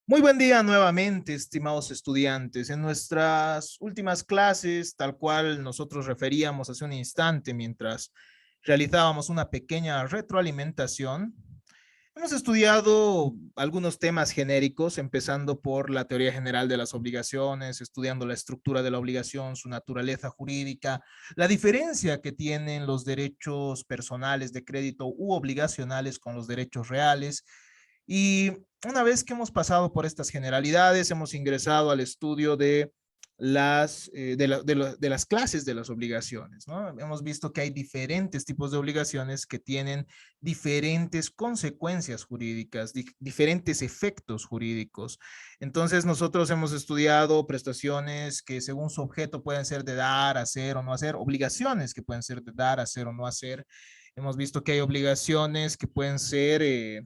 Muy buen día nuevamente, estimados estudiantes. En nuestras últimas clases, tal cual nosotros referíamos hace un instante mientras realizábamos una pequeña retroalimentación, hemos estudiado algunos temas genéricos, empezando por la teoría general de las obligaciones, estudiando la estructura de la obligación, su naturaleza jurídica, la diferencia que tienen los derechos personales de crédito u obligacionales con los derechos reales. Y una vez que hemos pasado por estas generalidades, hemos ingresado al estudio de de las clases de las obligaciones, ¿no? Hemos visto que hay diferentes tipos de obligaciones que tienen diferentes consecuencias jurídicas, diferentes efectos jurídicos. Entonces, nosotros hemos estudiado prestaciones que según su objeto pueden ser de dar, hacer o no hacer, obligaciones que pueden ser de dar, hacer o no hacer. Hemos visto que hay obligaciones que pueden ser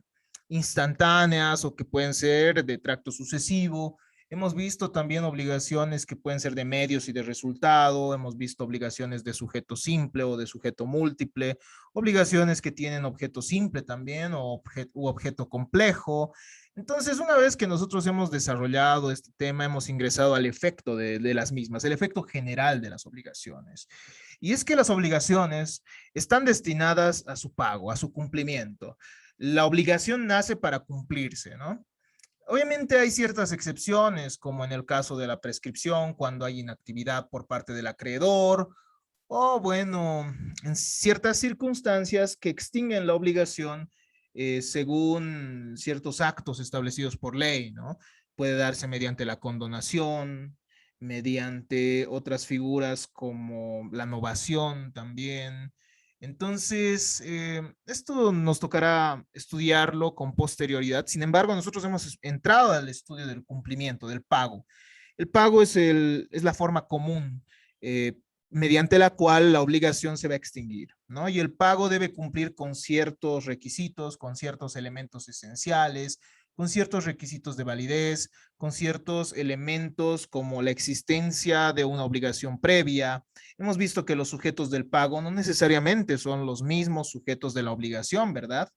instantáneas o que pueden ser de tracto sucesivo. Hemos visto también obligaciones que pueden ser de medios y de resultado, hemos visto obligaciones de sujeto simple o de sujeto múltiple, obligaciones que tienen objeto simple también u objeto complejo. Entonces, una vez que nosotros hemos desarrollado este tema, hemos ingresado al efecto de las mismas, el efecto general de las obligaciones. Y es que las obligaciones están destinadas a su pago, a su cumplimiento. La obligación nace para cumplirse, ¿no? Obviamente hay ciertas excepciones, como en el caso de la prescripción, cuando hay inactividad por parte del acreedor, o bueno, en ciertas circunstancias que extinguen la obligación según ciertos actos establecidos por ley, ¿no? Puede darse mediante la condonación, mediante otras figuras como la novación también. Entonces, esto nos tocará estudiarlo con posterioridad. Sin embargo, nosotros hemos entrado al estudio del cumplimiento, del pago. El pago es la forma común mediante la cual la obligación se va a extinguir, ¿no? Y el pago debe cumplir con ciertos requisitos, con ciertos elementos esenciales, con ciertos requisitos de validez, con ciertos elementos como la existencia de una obligación previa. Hemos visto que los sujetos del pago no necesariamente son los mismos sujetos de la obligación, ¿verdad?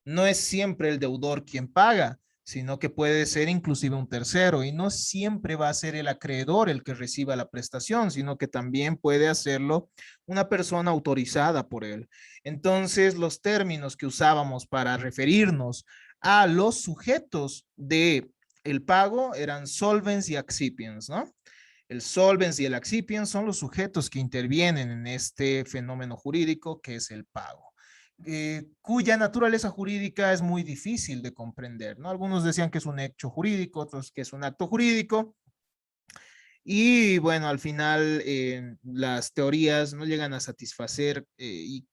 No es siempre el deudor quien paga, sino que puede ser inclusive un tercero y no siempre va a ser el acreedor el que reciba la prestación, sino que también puede hacerlo una persona autorizada por él. Entonces, los términos que usábamos para referirnos a los sujetos de el pago eran solvens y accipiens, ¿no? El solvens y el accipiens son los sujetos que intervienen en este fenómeno jurídico que es el pago. Cuya naturaleza jurídica es muy difícil de comprender, ¿no? Algunos decían que es un hecho jurídico, otros que es un acto jurídico, y bueno, al final las teorías no llegan a satisfacer y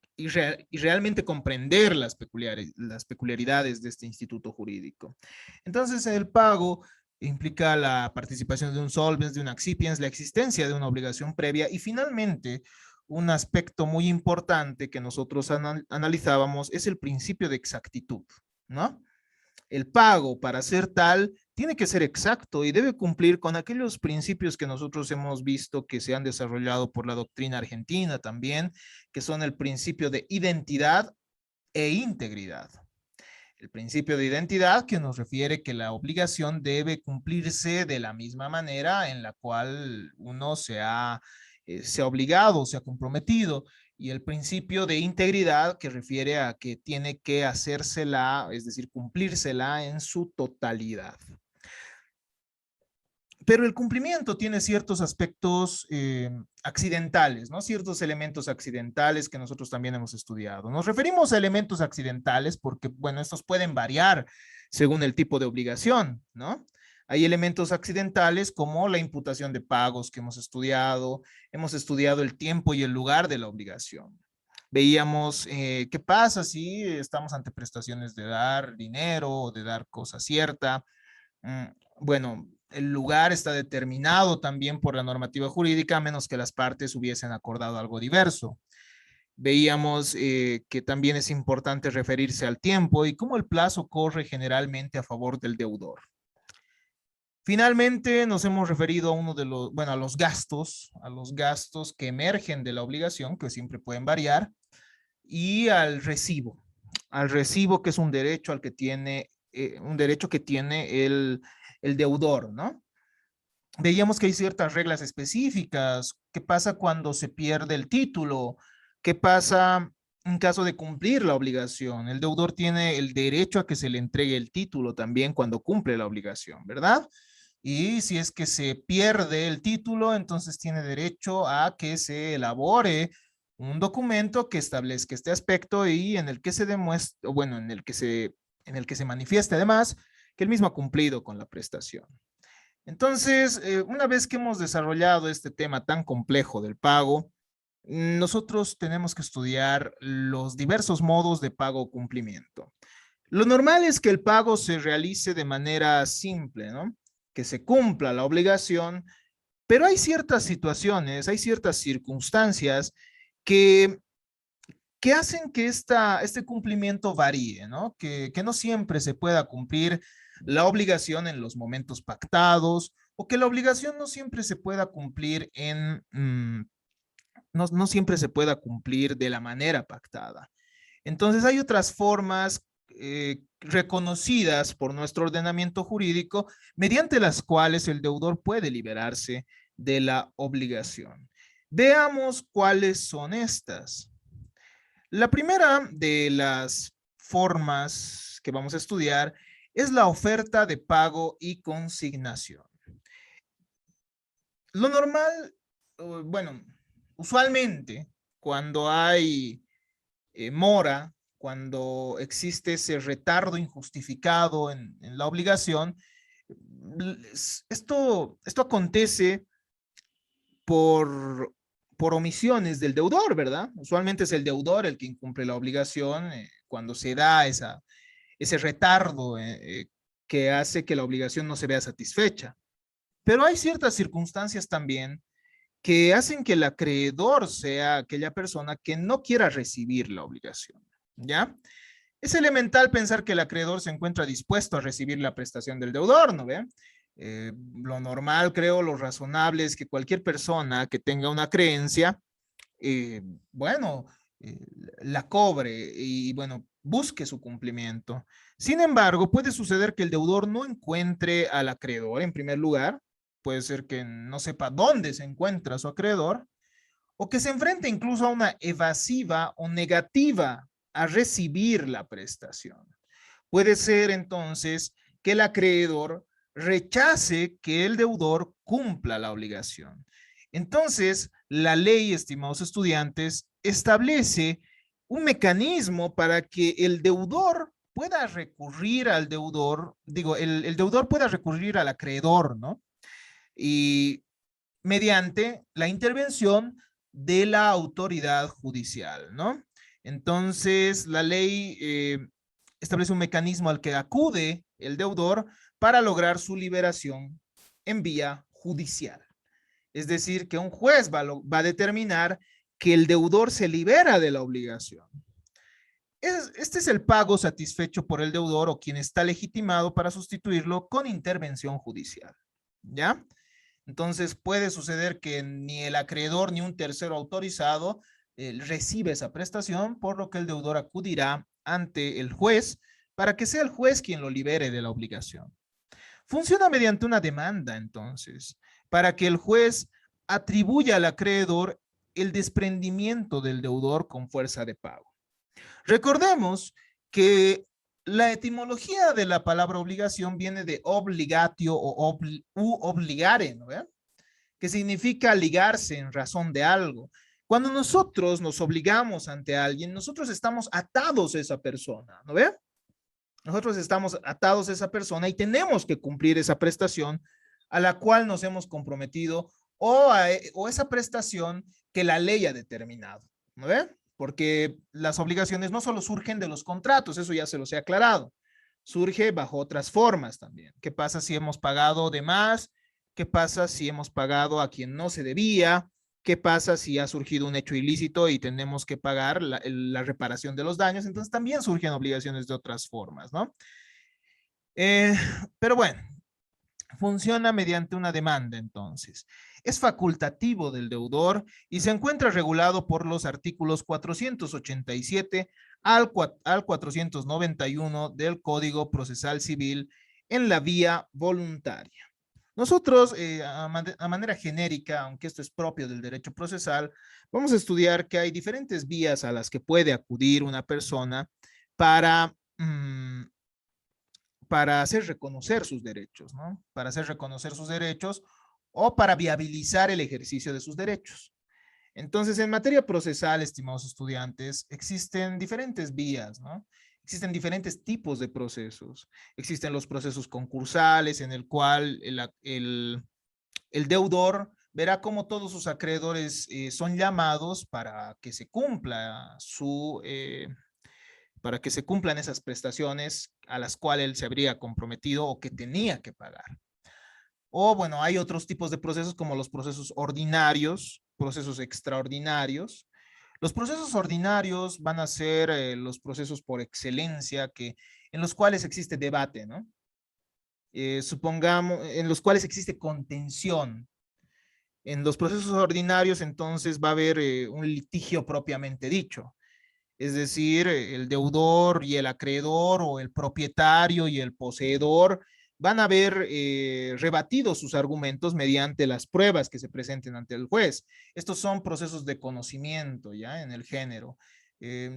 realmente comprender las peculiaridades de este instituto jurídico. Entonces, el pago implica la participación de un solvens, de un accipiens, la existencia de una obligación previa y finalmente un aspecto muy importante que nosotros analizábamos es el principio de exactitud, ¿no? El pago para ser tal tiene que ser exacto y debe cumplir con aquellos principios que nosotros hemos visto que se han desarrollado por la doctrina argentina también, que son el principio de identidad e integridad. El principio de identidad que nos refiere que la obligación debe cumplirse de la misma manera en la cual uno se ha obligado, se ha comprometido, y el principio de integridad que refiere a que tiene que hacérsela, es decir, cumplírsela en su totalidad. Pero el cumplimiento tiene ciertos aspectos accidentales, ¿no? Ciertos elementos accidentales que nosotros también hemos estudiado. Nos referimos a elementos accidentales porque, bueno, estos pueden variar según el tipo de obligación, ¿no? Hay elementos accidentales como la imputación de pagos que hemos estudiado el tiempo y el lugar de la obligación. Veíamos qué pasa si estamos ante prestaciones de dar dinero o de dar cosa cierta. Mm, Bueno, el lugar está determinado también por la normativa jurídica, a menos que las partes hubiesen acordado algo diverso. Veíamos que también es importante referirse al tiempo y cómo el plazo corre generalmente a favor del deudor. Finalmente, nos hemos referido a uno de los, bueno, a los gastos que emergen de la obligación, que siempre pueden variar, y al recibo que es un derecho al que tiene un derecho que tiene el deudor, ¿no? Veíamos que hay ciertas reglas específicas. ¿Qué pasa cuando se pierde el título? ¿Qué pasa en caso de cumplir la obligación? El deudor tiene el derecho a que se le entregue el título también cuando cumple la obligación, ¿verdad? Y si es que se pierde el título, entonces tiene derecho a que se elabore un documento que establezca este aspecto y en el que se demuestre, bueno, en el que se manifieste además que el mismo ha cumplido con la prestación. Entonces, una vez que hemos desarrollado este tema tan complejo del pago, nosotros tenemos que estudiar los diversos modos de pago o cumplimiento. Lo normal es que el pago se realice de manera simple, ¿no? Que se cumpla la obligación, pero hay ciertas situaciones, hay ciertas circunstancias que, que hacen que este cumplimiento varíe, ¿no? Que no siempre se pueda cumplir la obligación en los momentos pactados o que la obligación no siempre se pueda cumplir no siempre se pueda cumplir de la manera pactada. Entonces hay otras formas reconocidas por nuestro ordenamiento jurídico mediante las cuales el deudor puede liberarse de la obligación. Veamos cuáles son estas. La primera de las formas que vamos a estudiar es la oferta de pago y consignación. Lo normal, bueno, usualmente cuando hay mora, cuando existe ese retardo injustificado en la obligación, esto acontece por, por omisiones del deudor, ¿verdad? Usualmente es el deudor el que incumple la obligación cuando se da ese retardo que hace que la obligación no se vea satisfecha. Pero hay ciertas circunstancias también que hacen que el acreedor sea aquella persona que no quiera recibir la obligación, ¿ya? Es elemental pensar que el acreedor se encuentra dispuesto a recibir la prestación del deudor, ¿no ve? Lo normal, creo, lo razonable es que cualquier persona que tenga una creencia, eh, bueno, eh, la cobre y, bueno, busque su cumplimiento. Sin embargo, puede suceder que el deudor no encuentre al acreedor en primer lugar, puede ser que no sepa dónde se encuentra su acreedor, o que se enfrente incluso a una evasiva o negativa a recibir la prestación. Puede ser entonces que el acreedor rechace que el deudor cumpla la obligación. Entonces, la ley, estimados estudiantes, establece un mecanismo para que el deudor pueda recurrir al deudor, digo, el deudor pueda recurrir al acreedor, ¿no? Y mediante la intervención de la autoridad judicial, ¿no? Entonces, la ley establece un mecanismo al que acude el deudor para lograr su liberación en vía judicial. Es decir, que un juez va a determinar que el deudor se libera de la obligación. Este es el pago satisfecho por el deudor o quien está legitimado para sustituirlo con intervención judicial. ¿Ya? Entonces puede suceder que ni el acreedor ni un tercero autorizado recibe esa prestación, por lo que el deudor acudirá ante el juez para que sea el juez quien lo libere de la obligación. Funciona mediante una demanda, entonces, para que el juez atribuya al acreedor el desprendimiento del deudor con fuerza de pago. Recordemos que la etimología de la palabra obligación viene de obligatio o obligare, ¿no? Que significa ligarse en razón de algo. Cuando nosotros nos obligamos ante alguien, nosotros estamos atados a esa persona, ¿no ve? Nosotros estamos atados a esa persona y tenemos que cumplir esa prestación a la cual nos hemos comprometido o esa prestación que la ley ha determinado, ¿no ve? Porque las obligaciones no solo surgen de los contratos, eso ya se los he aclarado, surge bajo otras formas también. ¿Qué pasa si hemos pagado de más? ¿Qué pasa si hemos pagado a quien no se debía? ¿Qué pasa si ha surgido un hecho ilícito y tenemos que pagar la reparación de los daños? Entonces también surgen obligaciones de otras formas, ¿no? Eh, pero bueno, funciona mediante una demanda, entonces. Es facultativo del deudor y se encuentra regulado por los artículos 487 al 491 del Código Procesal Civil en la vía voluntaria. Nosotros, a manera genérica, aunque esto es propio del derecho procesal, vamos a estudiar que hay diferentes vías a las que puede acudir una persona para, para hacer reconocer sus derechos, ¿no? Para hacer reconocer sus derechos o para viabilizar el ejercicio de sus derechos. Entonces, en materia procesal, estimados estudiantes, existen diferentes vías, ¿no? Existen diferentes tipos de procesos. Existen los procesos concursales, en el cual el deudor verá cómo todos sus acreedores son llamados para que se cumpla para que se cumplan esas prestaciones a las cuales él se habría comprometido o que tenía que pagar. O bueno, hay otros tipos de procesos como los procesos ordinarios, procesos extraordinarios. Los procesos ordinarios van a ser los procesos por excelencia en los cuales existe debate, ¿no? Supongamos, en los cuales existe contención. En los procesos ordinarios, entonces, va a haber un litigio propiamente dicho. Es decir, el deudor y el acreedor o el propietario y el poseedor van a haber rebatido sus argumentos mediante las pruebas que se presenten ante el juez. Estos son procesos de conocimiento ya en el género. Eh,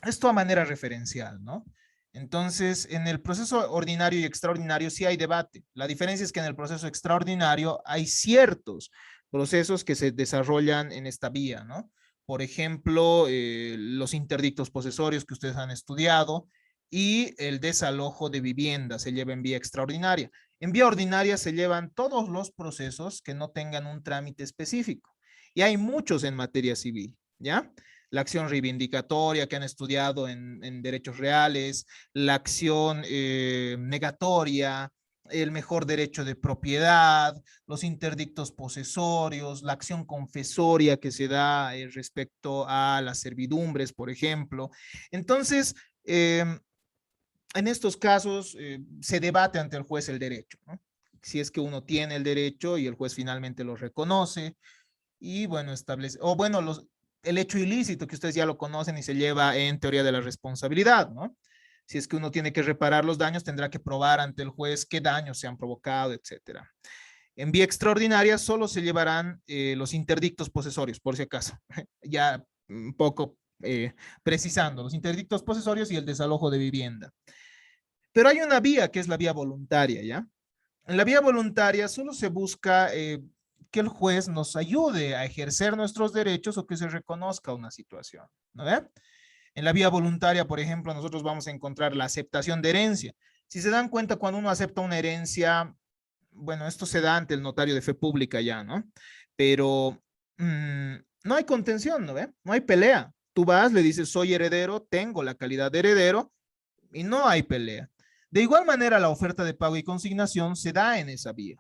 Esto a manera referencial, ¿no? Entonces, en el proceso ordinario y extraordinario sí hay debate. La diferencia es que en el proceso extraordinario hay ciertos procesos que se desarrollan en esta vía, ¿no? Por ejemplo, los interdictos posesorios que ustedes han estudiado y el desalojo de vivienda se lleva en vía extraordinaria. En vía ordinaria se llevan todos los procesos que no tengan un trámite específico. Y hay muchos en materia civil, ¿ya? La acción reivindicatoria que han estudiado en derechos reales, la acción negatoria, el mejor derecho de propiedad, los interdictos posesorios, la acción confesoria que se da respecto a las servidumbres, por ejemplo. Entonces, en estos casos se debate ante el juez el derecho, ¿no? Si es que uno tiene el derecho y el juez finalmente lo reconoce y bueno, establece, o bueno, el hecho ilícito que ustedes ya lo conocen y se lleva en teoría de la responsabilidad, ¿no? Si es que uno tiene que reparar los daños, tendrá que probar ante el juez qué daños se han provocado, etcétera. En vía extraordinaria solo se llevarán los interdictos posesorios, por si acaso. Ya un poco precisando, los interdictos posesorios y el desalojo de vivienda. Pero hay una vía que es la vía voluntaria, ¿ya? En la vía voluntaria solo se busca que el juez nos ayude a ejercer nuestros derechos o que se reconozca una situación, ¿no ve? En la vía voluntaria, por ejemplo, nosotros vamos a encontrar la aceptación de herencia. Si se dan cuenta, cuando uno acepta una herencia, bueno, esto se da ante el notario de fe pública ya, ¿no? Pero no hay contención, ¿no ve? No hay pelea. Tú vas, le dices, soy heredero, tengo la calidad de heredero y no hay pelea. De igual manera, la oferta de pago y consignación se da en esa vía,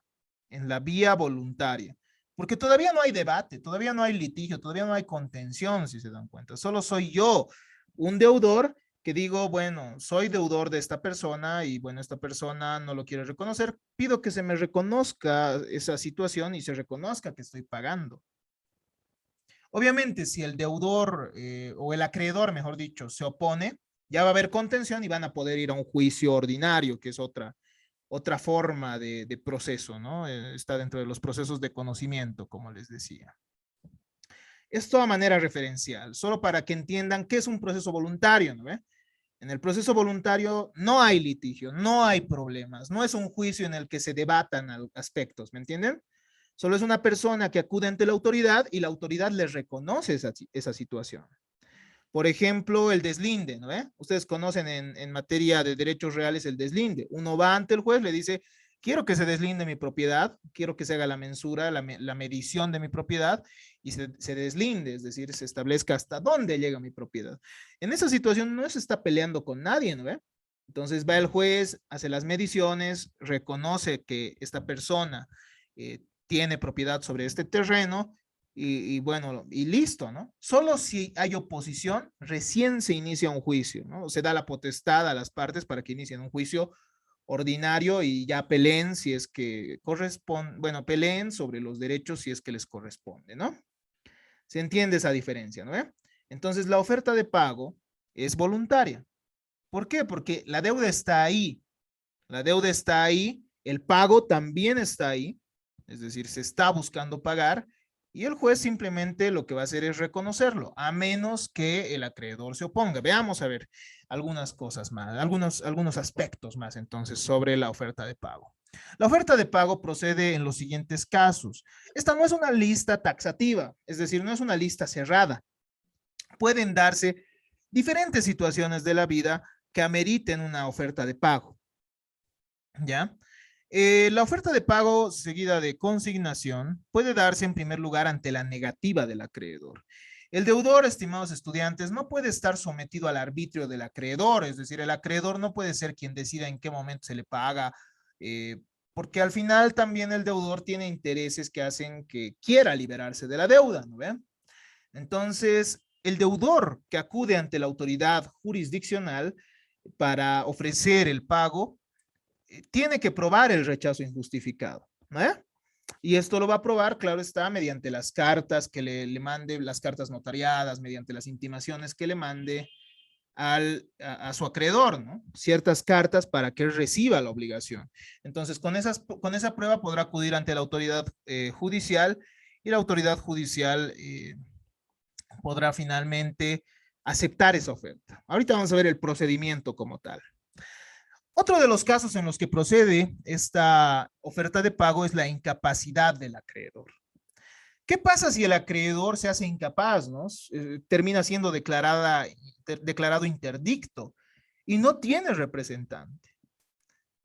en la vía voluntaria, porque todavía no hay debate, todavía no hay litigio, todavía no hay contención, si se dan cuenta. Solo soy yo, un deudor, que digo, bueno, soy deudor de esta persona y bueno, esta persona no lo quiere reconocer, pido que se me reconozca esa situación y se reconozca que estoy pagando. Obviamente, si el deudor o el acreedor, mejor dicho, se opone, ya va a haber contención y van a poder ir a un juicio ordinario, que es otra forma de proceso, ¿no? Está dentro de los procesos de conocimiento, como les decía. Esto a manera referencial, solo para que entiendan qué es un proceso voluntario, ¿no ve? En el proceso voluntario no hay litigio, no hay problemas, no es un juicio en el que se debatan aspectos, ¿me entienden? Solo es una persona que acude ante la autoridad y la autoridad le reconoce esa situación. Por ejemplo, el deslinde, ¿no? Ustedes conocen en materia de derechos reales el deslinde. Uno va ante el juez, le dice, quiero que se deslinde mi propiedad, quiero que se haga la mensura, la medición de mi propiedad y se deslinde, es decir, se establezca hasta dónde llega mi propiedad. En esa situación no se está peleando con nadie, ¿no? Entonces va el juez, hace las mediciones, reconoce que esta persona tiene propiedad sobre este terreno y bueno, y listo, ¿no? Solo si hay oposición, recién se inicia un juicio, ¿no? Se da la potestad a las partes para que inicien un juicio ordinario y ya peleen si es que corresponde, bueno, peleen sobre los derechos si es que les corresponde, ¿no? Se entiende esa diferencia, ¿no? Entonces, la oferta de pago es voluntaria. ¿Por qué? Porque la deuda está ahí. La deuda está ahí, el pago también está ahí, es decir, se está buscando pagar y el juez simplemente lo que va a hacer es reconocerlo, a menos que el acreedor se oponga. Veamos a ver algunas cosas más, algunos aspectos más entonces sobre la oferta de pago. La oferta de pago procede en los siguientes casos. Esta no es una lista taxativa, es decir, no es una lista cerrada. Pueden darse diferentes situaciones de la vida que ameriten una oferta de pago. ¿Ya? La oferta de pago seguida de consignación puede darse en primer lugar ante la negativa del acreedor. El deudor, estimados estudiantes, no puede estar sometido al arbitrio del acreedor, es decir, el acreedor no puede ser quien decida en qué momento se le paga, porque al final también el deudor tiene intereses que hacen que quiera liberarse de la deuda, ¿no ven? Entonces, el deudor que acude ante la autoridad jurisdiccional para ofrecer el pago tiene que probar el rechazo injustificado, ¿no? Y esto lo va a probar, claro está, mediante las cartas que le mande, las cartas notariadas, mediante las intimaciones que le mande a su acreedor, ¿no? Ciertas cartas para que él reciba la obligación. Entonces, con esa prueba podrá acudir ante la autoridad judicial y la autoridad judicial podrá finalmente aceptar esa oferta. Ahorita vamos a ver el procedimiento como tal. Otro de los casos en los que procede esta oferta de pago es la incapacidad del acreedor. ¿Qué pasa si el acreedor se hace incapaz, ¿no? Termina siendo declarado interdicto y no tiene representante?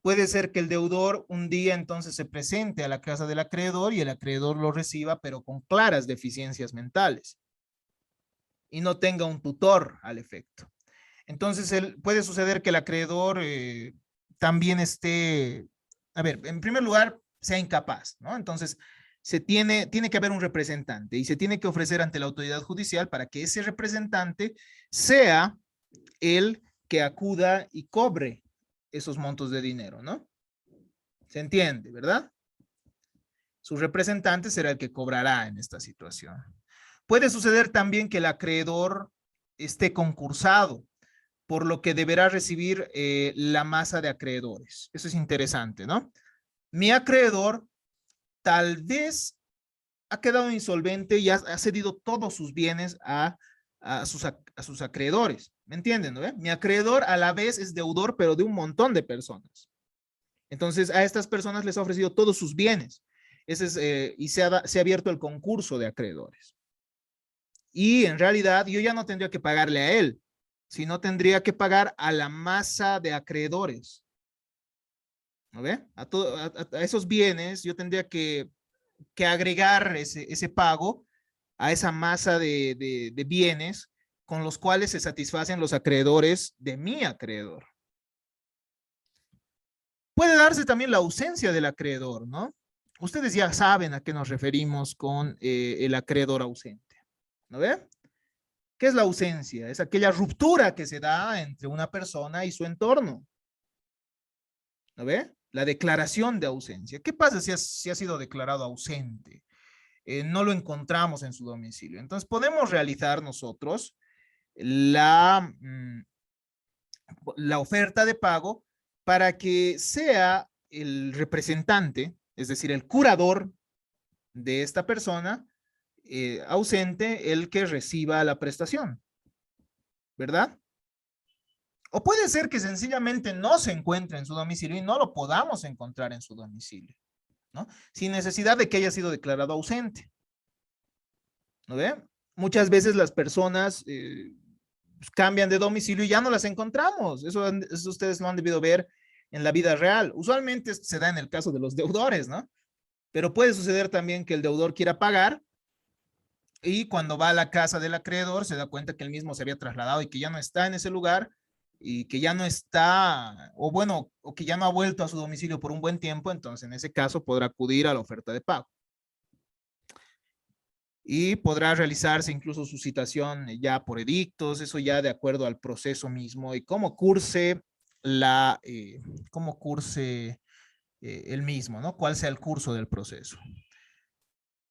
Puede ser que el deudor un día entonces se presente a la casa del acreedor y el acreedor lo reciba, pero con claras deficiencias mentales y no tenga un tutor al efecto. Entonces, puede suceder que el acreedor también esté, a ver, en primer lugar, sea incapaz, ¿no? Entonces, tiene que haber un representante y se tiene que ofrecer ante la autoridad judicial para que ese representante sea el que acuda y cobre esos montos de dinero, ¿no? ¿Se entiende, verdad? Su representante será el que cobrará en esta situación. Puede suceder también que el acreedor esté concursado, por lo que deberá recibir la masa de acreedores. Eso es interesante, ¿no? Mi acreedor tal vez ha quedado insolvente y ha cedido todos sus bienes a sus acreedores. ¿Me entienden? ¿No? Mi acreedor a la vez es deudor, pero de un montón de personas. Entonces, a estas personas les ha ofrecido todos sus bienes. Y se ha abierto el concurso de acreedores. Y en realidad yo ya no tendría que pagarle a él, sino tendría que pagar a la masa de acreedores. ¿No ve? A esos bienes yo tendría que agregar ese pago a esa masa de bienes con los cuales se satisfacen los acreedores de mi acreedor. Puede darse también la ausencia del acreedor, ¿no? Ustedes ya saben a qué nos referimos con el acreedor ausente, ¿no ve? ¿Qué es la ausencia? Es aquella ruptura que se da entre una persona y su entorno, ¿no ve? La declaración de ausencia. ¿Qué pasa si ha sido declarado ausente? No lo encontramos en su domicilio. Entonces podemos realizar nosotros la, la oferta de pago para que sea el representante, es decir, el curador de esta persona ausente, el que reciba la prestación, ¿verdad? O puede ser que sencillamente no se encuentre en su domicilio y no lo podamos encontrar en su domicilio, ¿no? Sin necesidad de que haya sido declarado ausente. ¿No ve? Muchas veces las personas cambian de domicilio y ya no las encontramos. Eso ustedes lo han debido ver en la vida real. Usualmente se da en el caso de los deudores, ¿no? Pero puede suceder también que el deudor quiera pagar y cuando va a la casa del acreedor se da cuenta que él mismo se había trasladado y que ya no está en ese lugar y que ya no está, o bueno, o que ya no ha vuelto a su domicilio por un buen tiempo, entonces en ese caso podrá acudir a la oferta de pago. Y podrá realizarse incluso su citación ya por edictos, eso ya de acuerdo al proceso mismo y cómo curse el mismo, ¿no? Cuál sea el curso del proceso.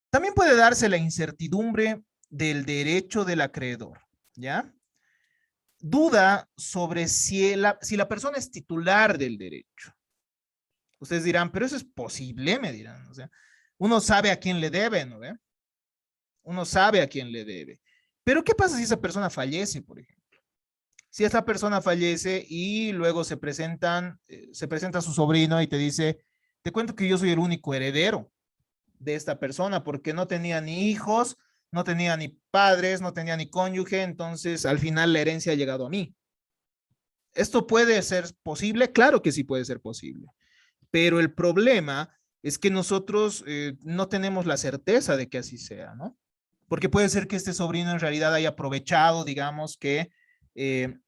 También puede darse la incertidumbre del derecho del acreedor, ¿ya? duda sobre si la persona es titular del derecho. Ustedes dirán, pero eso es posible, me dirán. O sea, uno sabe a quién le debe, ¿no ve? Uno sabe a quién le debe. Pero ¿qué pasa si esa persona fallece, por ejemplo? Si esa persona fallece y luego se presenta su sobrino y te dice, te cuento que yo soy el único heredero de esta persona porque no tenía ni hijos, no tenía ni padres, no tenía ni cónyuge, entonces al final la herencia ha llegado a mí. ¿Esto puede ser posible? Claro que sí puede ser posible, pero el problema es que nosotros no tenemos la certeza de que así sea, ¿no? Porque puede ser que este sobrino en realidad haya aprovechado, digamos, eh,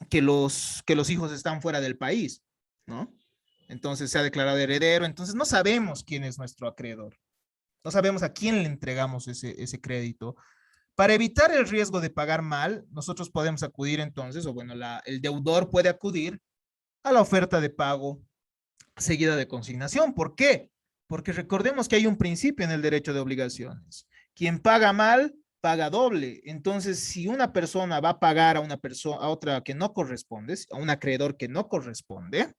que los hijos están fuera del país, ¿no? Entonces se ha declarado heredero, entonces no sabemos quién es nuestro acreedor, no sabemos a quién le entregamos ese crédito. Para evitar el riesgo de pagar mal, nosotros podemos acudir entonces, o bueno, el deudor puede acudir a la oferta de pago seguida de consignación. ¿Por qué? Porque recordemos que hay un principio en el derecho de obligaciones. Quien paga mal, paga doble. Entonces, si una persona va a pagar a una persona, a otra que no corresponde, a un acreedor que no corresponde,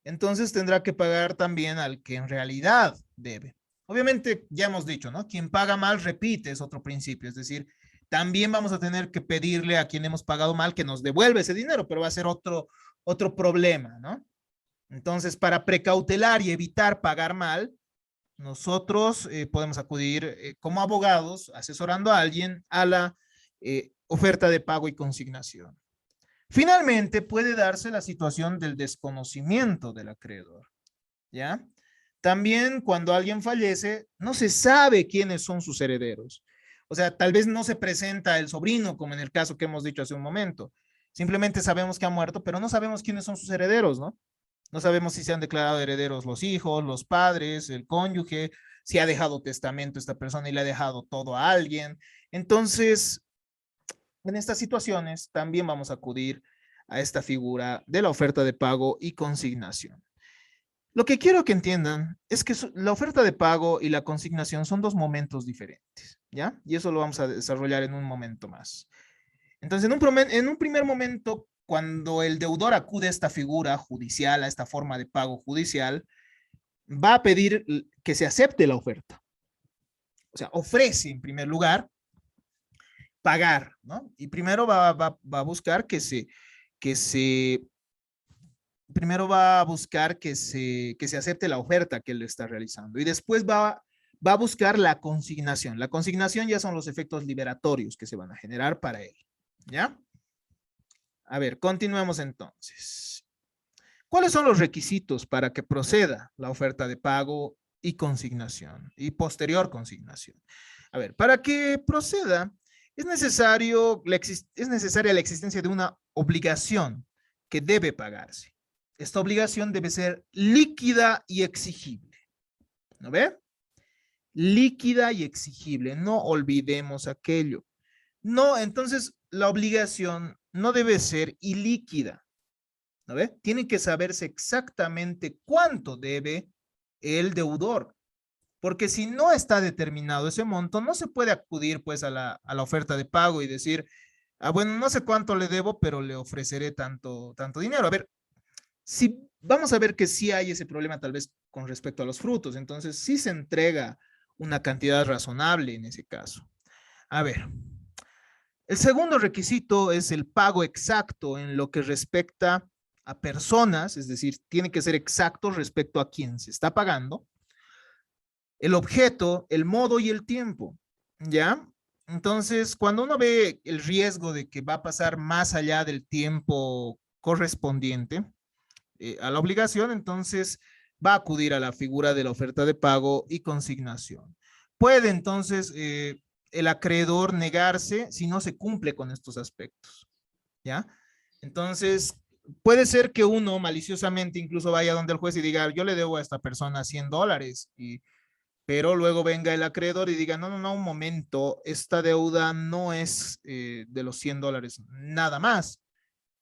entonces tendrá que pagar también al que en realidad debe. Obviamente, ya hemos dicho, ¿no? Quien paga mal repite, es otro principio, es decir, también vamos a tener que pedirle a quien hemos pagado mal que nos devuelva ese dinero, pero va a ser otro problema, ¿no? Entonces, para precautelar y evitar pagar mal, nosotros podemos acudir como abogados, asesorando a alguien a la oferta de pago y consignación. Finalmente, puede darse la situación del desconocimiento del acreedor, ¿ya? También cuando alguien fallece, no se sabe quiénes son sus herederos. O sea, tal vez no se presenta el sobrino, como en el caso que hemos dicho hace un momento. Simplemente sabemos que ha muerto, pero no sabemos quiénes son sus herederos, ¿no? No sabemos si se han declarado herederos los hijos, los padres, el cónyuge, si ha dejado testamento esta persona y le ha dejado todo a alguien. Entonces, en estas situaciones también vamos a acudir a esta figura de la oferta de pago y consignación. Lo que quiero que entiendan es que la oferta de pago y la consignación son dos momentos diferentes, ¿ya? Y eso lo vamos a desarrollar en un momento más. Entonces, en un primer momento, cuando el deudor acude a esta figura judicial, a esta forma de pago judicial, va a pedir que se acepte la oferta. O sea, ofrece en primer lugar pagar, ¿no? Y primero va a buscar primero va a buscar que se acepte la oferta que él está realizando. Y después va a buscar la consignación. La consignación ya son los efectos liberatorios que se van a generar para él, ¿ya? A ver, continuemos entonces. ¿Cuáles son los requisitos para que proceda la oferta de pago y consignación y posterior consignación? A ver, para que proceda es necesaria la existencia de una obligación que debe pagarse. Esta obligación debe ser líquida y exigible. ¿No ve? Líquida y exigible. No olvidemos aquello. No, entonces la obligación no debe ser ilíquida. ¿No ve? Tiene que saberse exactamente cuánto debe el deudor, porque si no está determinado ese monto, no se puede acudir pues a la oferta de pago y decir, ah, bueno, no sé cuánto le debo, pero le ofreceré tanto dinero. A ver, si vamos a ver que sí hay ese problema tal vez con respecto a los frutos, entonces sí se entrega una cantidad razonable en ese caso. A ver, el segundo requisito es el pago exacto en lo que respecta a personas, es decir, tiene que ser exacto respecto a quién se está pagando, el objeto, el modo y el tiempo, ¿ya? Entonces, cuando uno ve el riesgo de que va a pasar más allá del tiempo correspondiente a la obligación, entonces va a acudir a la figura de la oferta de pago y consignación. Puede entonces el acreedor negarse si no se cumple con estos aspectos, ¿ya? Entonces, puede ser que uno maliciosamente incluso vaya donde el juez y diga, yo le debo a esta persona $100, pero luego venga el acreedor y diga, no, no, no, un momento, esta deuda no es de los $100, nada más.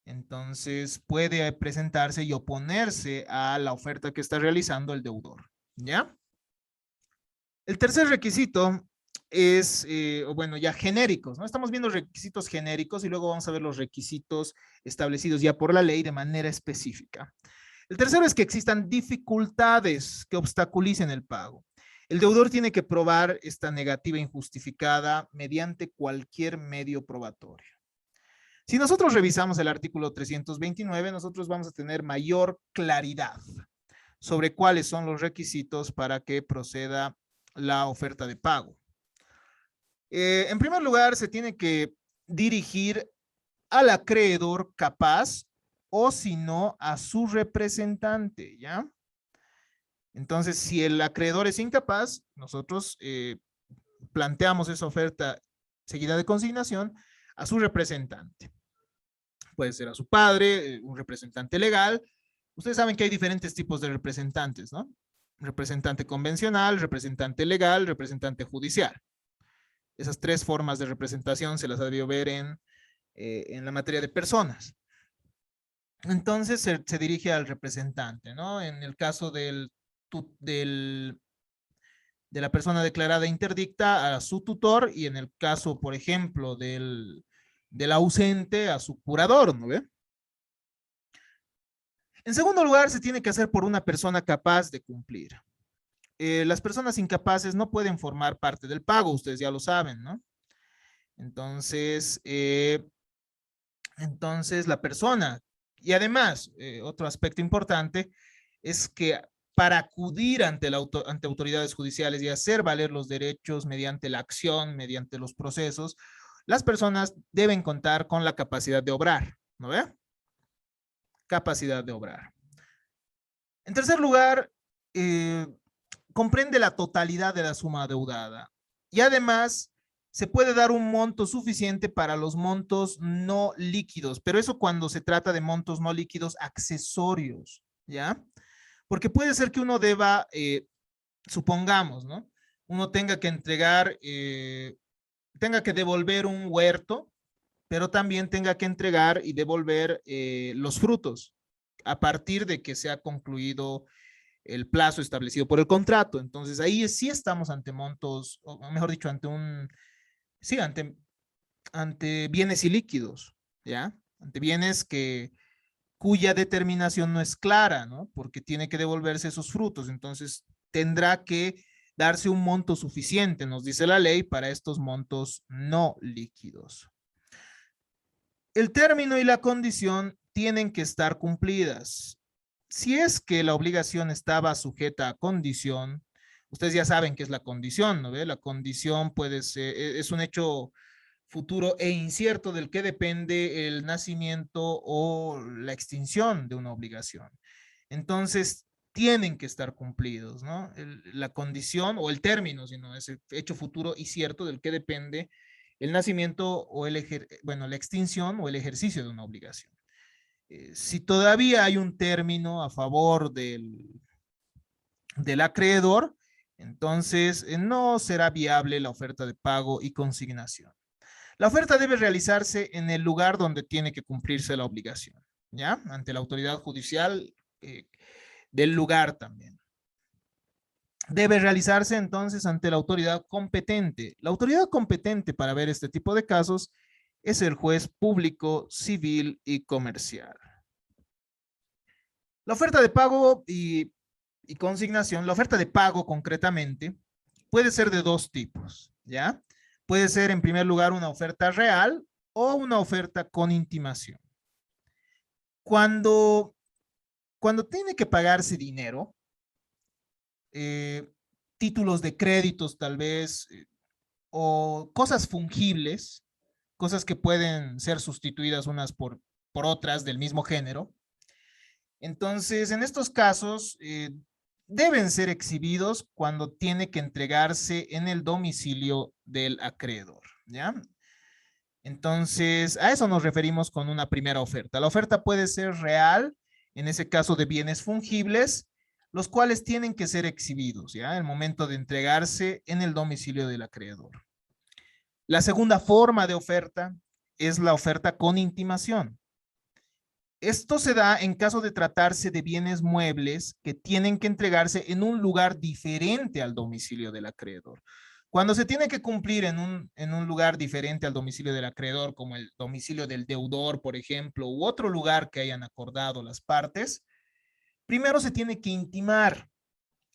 Entonces puede presentarse y oponerse a la oferta que está realizando el deudor, ¿ya? El tercer requisito o bueno, ya genéricos, ¿no? Estamos viendo requisitos genéricos y luego vamos a ver los requisitos establecidos ya por la ley de manera específica. El tercero es que existan dificultades que obstaculicen el pago. El deudor tiene que probar esta negativa injustificada mediante cualquier medio probatorio. Si nosotros revisamos el artículo 329, nosotros vamos a tener mayor claridad sobre cuáles son los requisitos para que proceda la oferta de pago. En primer lugar, se tiene que dirigir al acreedor capaz o si no a su representante, ¿ya? Entonces, si el acreedor es incapaz, nosotros planteamos esa oferta seguida de consignación a su representante. Puede ser a su padre, un representante legal. Ustedes saben que hay diferentes tipos de representantes, ¿no? Representante convencional, representante legal, representante judicial. Esas tres formas de representación se las ha debido ver en la materia de personas. Entonces se dirige al representante, ¿no? En el caso de la persona declarada interdicta, a su tutor, y en el caso, por ejemplo, del ausente, a su curador, ¿no ve? En segundo lugar, se tiene que hacer por una persona capaz de cumplir. Las personas incapaces no pueden formar parte del pago, ustedes ya lo saben, ¿no? Entonces la persona, y además, otro aspecto importante es que para acudir ante autoridades judiciales y hacer valer los derechos mediante la acción, mediante los procesos, las personas deben contar con la capacidad de obrar, ¿no ve? Capacidad de obrar. En tercer lugar, comprende la totalidad de la suma adeudada y además se puede dar un monto suficiente para los montos no líquidos, pero eso cuando se trata de montos no líquidos accesorios, ¿ya? Porque puede ser que uno deba, supongamos, ¿no? Uno tenga que entregar, tenga que devolver un huerto, pero también tenga que entregar y devolver los frutos a partir de que se ha concluido el plazo establecido por el contrato. Entonces ahí sí estamos ante montos, o mejor dicho, sí, ante bienes ilíquidos, ¿ya? Ante bienes cuya determinación no es clara, ¿no? Porque tiene que devolverse esos frutos. Entonces tendrá que darse un monto suficiente, nos dice la ley, para estos montos no líquidos. El término y la condición tienen que estar cumplidas. Si es que la obligación estaba sujeta a condición, ustedes ya saben qué es la condición, ¿no ve? La condición puede ser, es un hecho futuro e incierto del que depende el nacimiento o la extinción de una obligación. Entonces, tienen que estar cumplidos, ¿no? La condición o el término, sino ese hecho futuro y cierto del que depende el nacimiento o la extinción o el ejercicio de una obligación. Si todavía hay un término a favor del acreedor, entonces no será viable la oferta de pago y consignación. La oferta debe realizarse en el lugar donde tiene que cumplirse la obligación, ¿ya? Ante la autoridad judicial del lugar también. Debe realizarse entonces ante la autoridad competente. La autoridad competente para ver este tipo de casos es el juez público, civil y comercial. La oferta de pago y consignación, la oferta de pago concretamente, puede ser de dos tipos, ¿ya? Puede ser en primer lugar una oferta real o una oferta con intimación. Cuando tiene que pagarse dinero, títulos de créditos tal vez, o cosas fungibles, cosas que pueden ser sustituidas unas por otras del mismo género. Entonces, en estos casos, deben ser exhibidos cuando tiene que entregarse en el domicilio del acreedor, ¿ya? Entonces, a eso nos referimos con una primera oferta. La oferta puede ser real, en ese caso de bienes fungibles, los cuales tienen que ser exhibidos, ¿ya? En el momento de entregarse en el domicilio del acreedor. La segunda forma de oferta es la oferta con intimación. Esto se da en caso de tratarse de bienes muebles que tienen que entregarse en un lugar diferente al domicilio del acreedor. Cuando se tiene que cumplir en un lugar diferente al domicilio del acreedor, como el domicilio del deudor, por ejemplo, u otro lugar que hayan acordado las partes, primero se tiene que intimar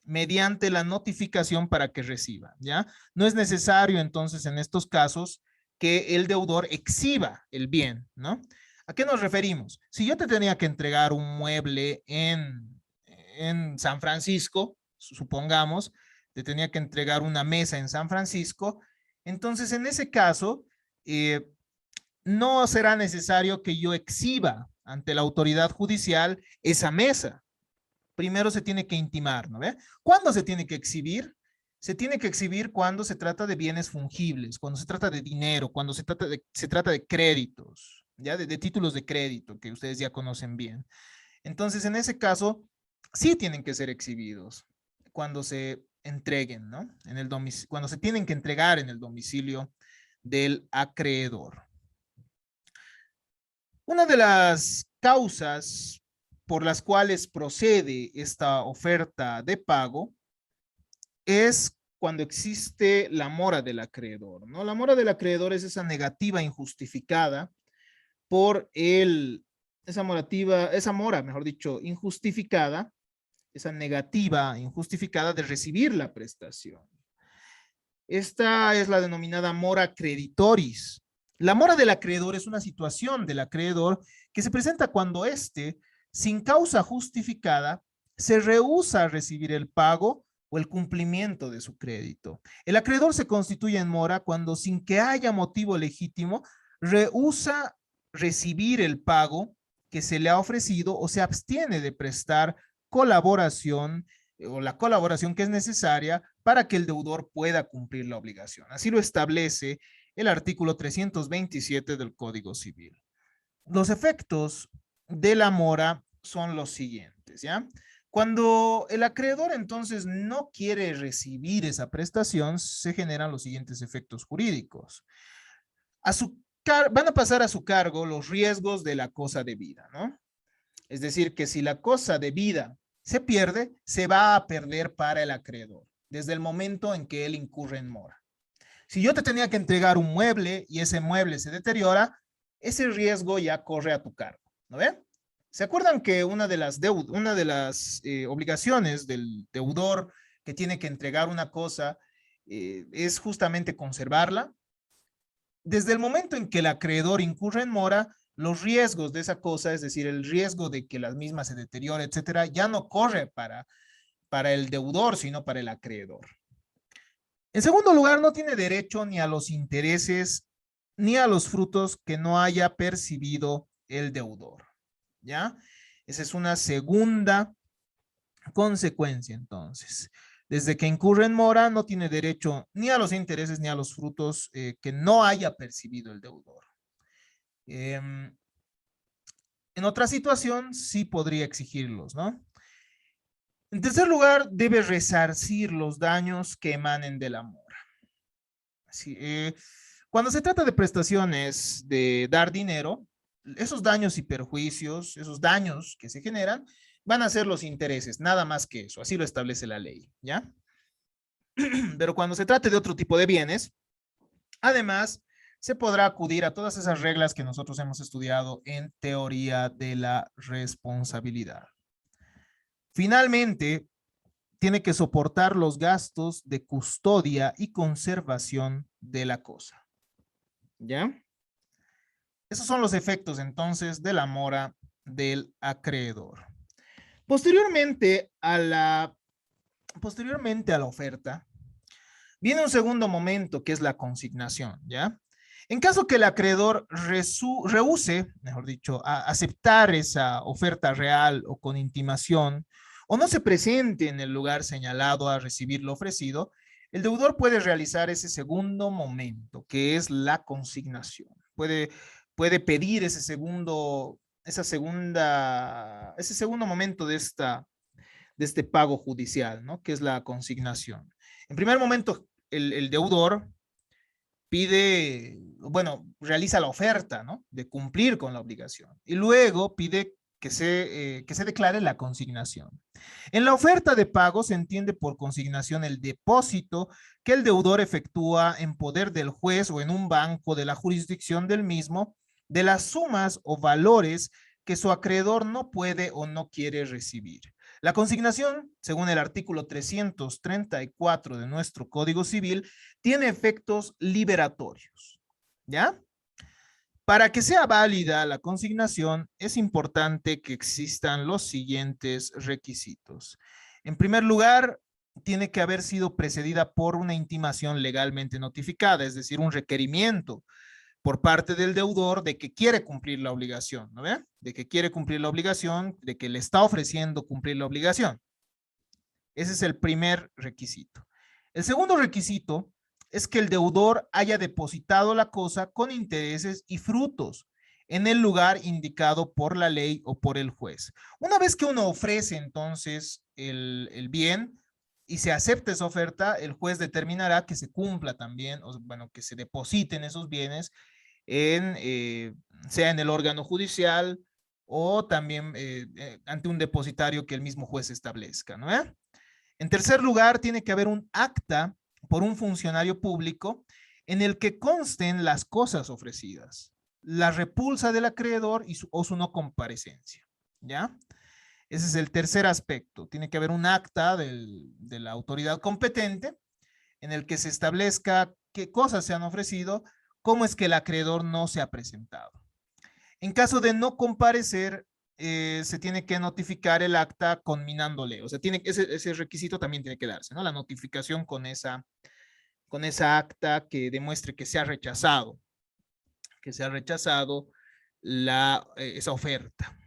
mediante la notificación para que reciba, ¿ya? No es necesario entonces en estos casos que el deudor exhiba el bien, ¿no? ¿A qué nos referimos? Si yo te tenía que entregar un mueble en San Francisco, supongamos, te tenía que entregar una mesa en San Francisco, entonces en ese caso no será necesario que yo exhiba ante la autoridad judicial esa mesa. Primero se tiene que intimar, ¿no ve? ¿Cuándo se tiene que exhibir? Se tiene que exhibir cuando se trata de bienes fungibles, cuando se trata de dinero, cuando se trata de créditos, ¿ya? De títulos de crédito que ustedes ya conocen bien. Entonces, en ese caso, sí tienen que ser exhibidos cuando se entreguen, ¿no? Cuando se tienen que entregar en el domicilio del acreedor. Una de las causas por las cuales procede esta oferta de pago es cuando existe la mora del acreedor, ¿no? La mora del acreedor es esa negativa injustificada por esa mora, mejor dicho, injustificada, esa negativa injustificada de recibir la prestación. Esta es la denominada mora creditoris. La mora del acreedor es una situación del acreedor que se presenta cuando éste, sin causa justificada, se rehúsa a recibir el pago o el cumplimiento de su crédito. El acreedor se constituye en mora cuando, sin que haya motivo legítimo, rehúsa recibir el pago que se le ha ofrecido o se abstiene de prestar colaboración o la colaboración que es necesaria para que el deudor pueda cumplir la obligación. Así lo establece el artículo 327 del Código Civil. Los efectos de la mora son los siguientes, ¿ya? Cuando el acreedor entonces no quiere recibir esa prestación, se generan los siguientes efectos jurídicos. Van a pasar a su cargo los riesgos de la cosa debida, ¿no? Es decir, que si la cosa debida se pierde, se va a perder para el acreedor, desde el momento en que él incurre en mora. Si yo te tenía que entregar un mueble y ese mueble se deteriora, ese riesgo ya corre a tu cargo, ¿no ven? ¿Se acuerdan que una de las obligaciones del deudor que tiene que entregar una cosa es justamente conservarla? Desde el momento en que el acreedor incurre en mora, los riesgos de esa cosa, es decir, el riesgo de que la misma se deteriore, etcétera, ya no corre para el deudor, sino para el acreedor. En segundo lugar, no tiene derecho ni a los intereses ni a los frutos que no haya percibido el deudor, ¿ya? Esa es una segunda consecuencia, entonces. Desde que incurre en mora, no tiene derecho ni a los intereses ni a los frutos que no haya percibido el deudor. En otra situación, sí podría exigirlos, ¿no? En tercer lugar, debe resarcir los daños que emanen de la mora. Sí, cuando se trata de prestaciones de dar dinero, esos daños y perjuicios, esos daños que se generan, van a ser los intereses, nada más que eso, así lo establece la ley, ¿ya? Pero cuando se trate de otro tipo de bienes, además, se podrá acudir a todas esas reglas que nosotros hemos estudiado en teoría de la responsabilidad. Finalmente, tiene que soportar los gastos de custodia y conservación de la cosa. ¿Ya? Esos son los efectos entonces de la mora del acreedor. Posteriormente a la oferta, viene un segundo momento que es la consignación, ¿ya? En caso que el acreedor rehúse, mejor dicho, a aceptar esa oferta real o con intimación, o no se presente en el lugar señalado a recibir lo ofrecido, el deudor puede realizar ese segundo momento, que es la consignación. Puede pedir ese segundo momento de este pago judicial, ¿no? Que es la consignación. En primer momento, el deudor realiza la oferta, ¿no? De cumplir con la obligación. Y luego pide que se declare la consignación. En la oferta de pago se entiende por consignación el depósito que el deudor efectúa en poder del juez o en un banco de la jurisdicción del mismo de las sumas o valores que su acreedor no puede o no quiere recibir. La consignación, según el artículo 334 de nuestro Código Civil, tiene efectos liberatorios, ¿ya? Para que sea válida la consignación, es importante que existan los siguientes requisitos. En primer lugar, tiene que haber sido precedida por una intimación legalmente notificada, es decir, un requerimiento por parte del deudor de que quiere cumplir la obligación, ¿no ve? De que quiere cumplir la obligación, de que le está ofreciendo cumplir la obligación. Ese es el primer requisito. El segundo requisito es que el deudor haya depositado la cosa con intereses y frutos en el lugar indicado por la ley o por el juez. Una vez que uno ofrece entonces el bien y se acepta esa oferta, el juez determinará que se cumpla también, o bueno, que se depositen esos bienes sea en el órgano judicial o también ante un depositario que el mismo juez establezca, ¿no? En tercer lugar, tiene que haber un acta por un funcionario público en el que consten las cosas ofrecidas, la repulsa del acreedor o su no comparecencia, ¿ya? Ese es el tercer aspecto. Tiene que haber un acta de la autoridad competente en el que se establezca qué cosas se han ofrecido, cómo es que el acreedor no se ha presentado. En caso de no comparecer, se tiene que notificar el acta conminándole. O sea, ese requisito también tiene que darse, ¿no? La notificación con esa acta que demuestre que se ha rechazado esa oferta.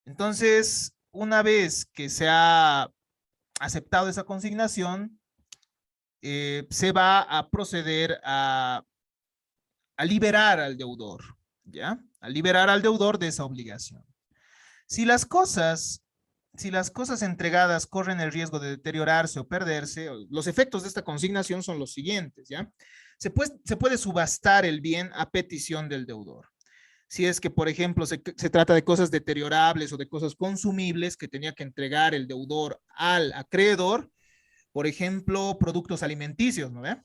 Entonces, una vez que se ha aceptado esa consignación, se va a proceder a liberar al deudor, ¿ya? A liberar al deudor de esa obligación. Si las cosas entregadas corren el riesgo de deteriorarse o perderse, los efectos de esta consignación son los siguientes, ¿ya? Se puede subastar el bien a petición del deudor. Si es que, por ejemplo, se trata de cosas deteriorables o de cosas consumibles que tenía que entregar el deudor al acreedor, por ejemplo, productos alimenticios, ¿no ve?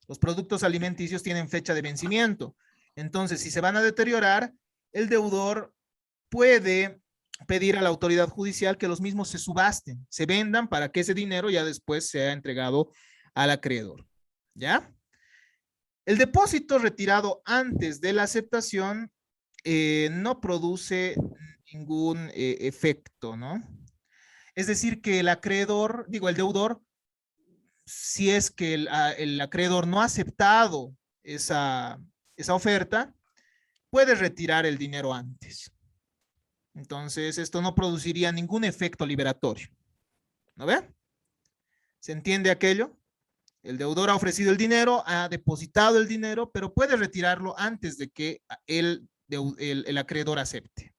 Los productos alimenticios tienen fecha de vencimiento. Entonces, si se van a deteriorar, el deudor puede pedir a la autoridad judicial que los mismos se subasten, se vendan para que ese dinero ya después sea entregado al acreedor, ¿ya? El depósito retirado antes de la aceptación no produce ningún efecto, ¿no? Es decir, que el acreedor, el deudor, si es que el acreedor no ha aceptado esa oferta, puede retirar el dinero antes. Entonces, esto no produciría ningún efecto liberatorio. ¿No ve? ¿Se entiende aquello? El deudor ha ofrecido el dinero, ha depositado el dinero, pero puede retirarlo antes de que el acreedor acepte.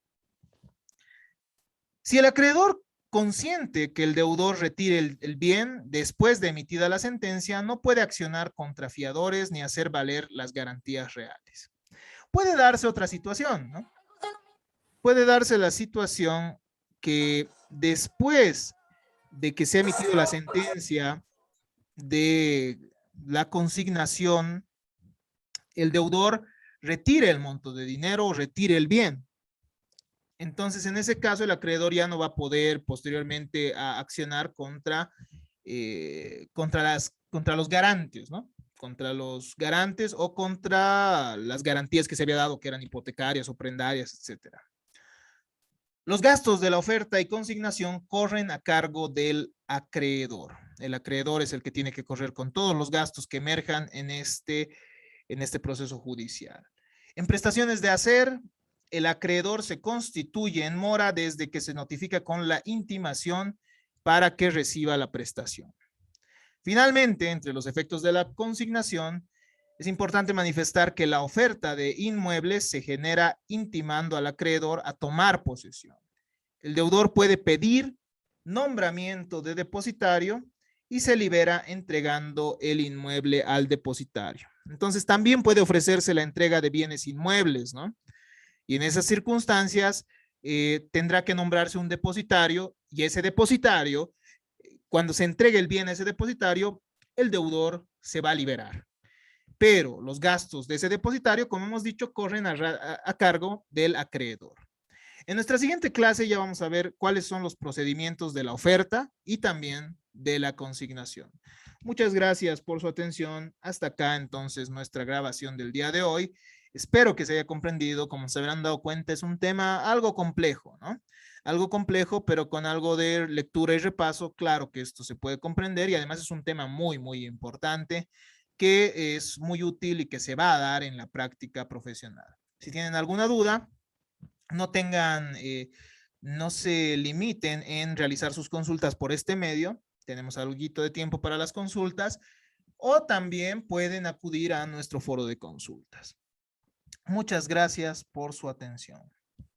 Si el acreedor consiente que el deudor retire el bien después de emitida la sentencia, no puede accionar contra fiadores ni hacer valer las garantías reales. Puede darse otra situación, ¿no? Puede darse la situación que después de que se ha emitido la sentencia de la consignación, el deudor retire el monto de dinero o retire el bien. Entonces, en ese caso, el acreedor ya no va a poder posteriormente accionar contra los garantes, ¿no? Contra los garantes o contra las garantías que se había dado, que eran hipotecarias o prendarias, etcétera. Los gastos de la oferta y consignación corren a cargo del acreedor. El acreedor es el que tiene que correr con todos los gastos que emerjan en este proceso judicial. En prestaciones de hacer, el acreedor se constituye en mora desde que se notifica con la intimación para que reciba la prestación. Finalmente, entre los efectos de la consignación, es importante manifestar que la oferta de inmuebles se genera intimando al acreedor a tomar posesión. El deudor puede pedir nombramiento de depositario y se libera entregando el inmueble al depositario. Entonces, también puede ofrecerse la entrega de bienes inmuebles, ¿no? Y en esas circunstancias, tendrá que nombrarse un depositario y ese depositario, cuando se entregue el bien a ese depositario, el deudor se va a liberar. Pero los gastos de ese depositario, como hemos dicho, corren a cargo del acreedor. En nuestra siguiente clase ya vamos a ver cuáles son los procedimientos de la oferta y también de la consignación. Muchas gracias por su atención. Hasta acá entonces nuestra grabación del día de hoy. Espero que se haya comprendido. Como se habrán dado cuenta, es un tema algo complejo, ¿no? Algo complejo, pero con algo de lectura y repaso, claro que esto se puede comprender y además es un tema muy, muy importante que es muy útil y que se va a dar en la práctica profesional. Si tienen alguna duda, no tengan, no se limiten en realizar sus consultas por este medio. Tenemos algo de tiempo para las consultas o también pueden acudir a nuestro foro de consultas. Muchas gracias por su atención.